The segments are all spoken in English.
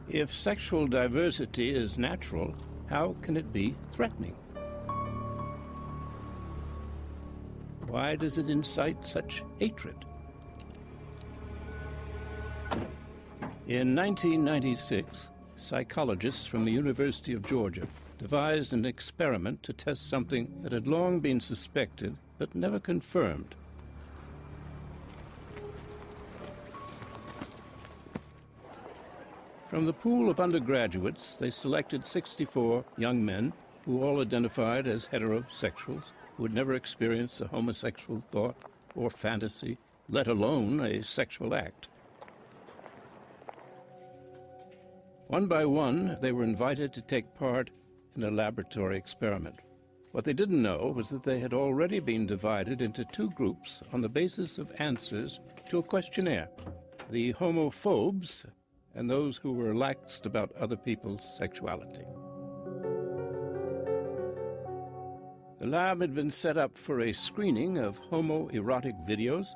If sexual diversity is natural, how can it be threatening? Why does it incite such hatred? In 1996, psychologists from the University of Georgia devised an experiment to test something that had long been suspected but never confirmed. From the pool of undergraduates, they selected 64 young men who all identified as heterosexuals, who had never experienced a homosexual thought or fantasy, let alone a sexual act. One by one, they were invited to take part in a laboratory experiment. What they didn't know was that they had already been divided into two groups on the basis of answers to a questionnaire: the homophobes and those who were laxed about other people's sexuality. The lab had been set up for a screening of homoerotic videos,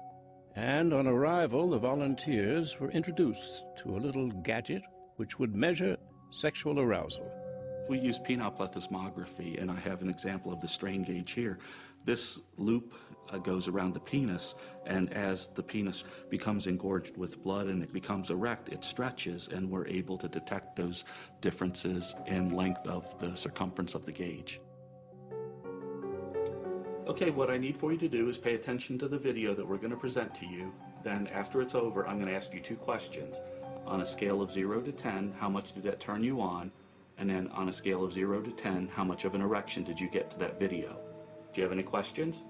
and on arrival, the volunteers were introduced to a little gadget which would measure sexual arousal. We use penile plethysmography, and I have an example of the strain gauge here. This loop goes around the penis, and as the penis becomes engorged with blood and it becomes erect, it stretches, and we're able to detect those differences in length of the circumference of the gauge. Okay, what I need for you to do is pay attention to the video that we're going to present to you. Then after it's over, I'm going to ask you two questions. On a scale of 0 to 10, how much did that turn you on? And then on a scale of 0 to 10, how much of an erection did you get to that video? Do you have any questions?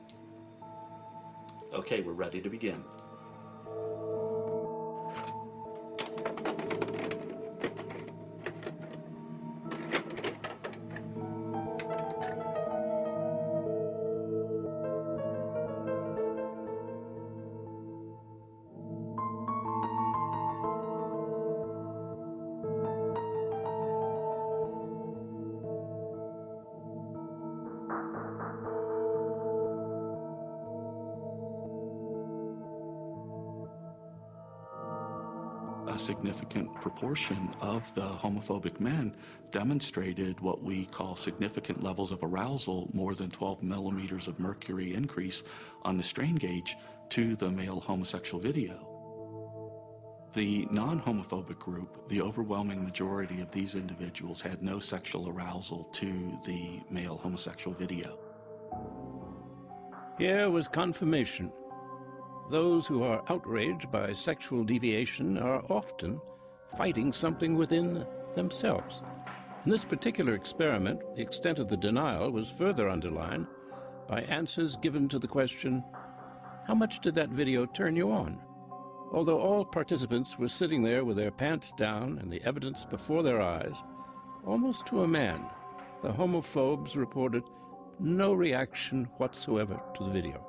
Okay, we're ready to begin. A significant proportion of the homophobic men demonstrated what we call significant levels of arousal, more than 12 millimeters of mercury increase on the strain gauge to the male homosexual video. The non-homophobic group, the overwhelming majority of these individuals had no sexual arousal to the male homosexual video. Here was confirmation. Those who are outraged by sexual deviation are often fighting something within themselves. In this particular experiment, the extent of the denial was further underlined by answers given to the question, how much did that video turn you on? Although all participants were sitting there with their pants down and the evidence before their eyes, almost to a man, the homophobes reported no reaction whatsoever to the video.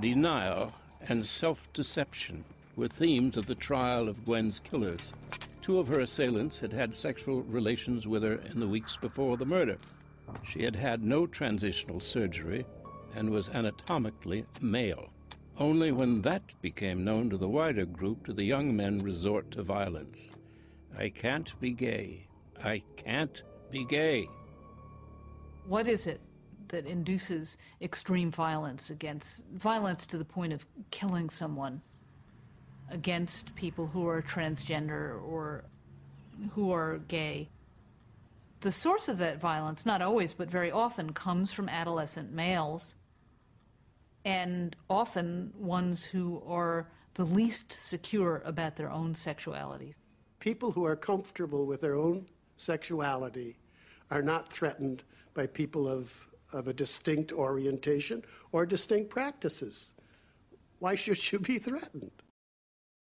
Denial and self-deception were themes of the trial of Gwen's killers. Two of her assailants had had sexual relations with her in the weeks before the murder. She had had no transitional surgery and was anatomically male. Only when that became known to the wider group did the young men resort to violence. I can't be gay. I can't be gay. What is it that induces extreme violence to the point of killing someone, against people who are transgender or who are gay? The source of that violence, not always, but very often, comes from adolescent males, and often ones who are the least secure about their own sexuality. People who are comfortable with their own sexuality are not threatened by people of a distinct orientation or distinct practices. Why should you be threatened?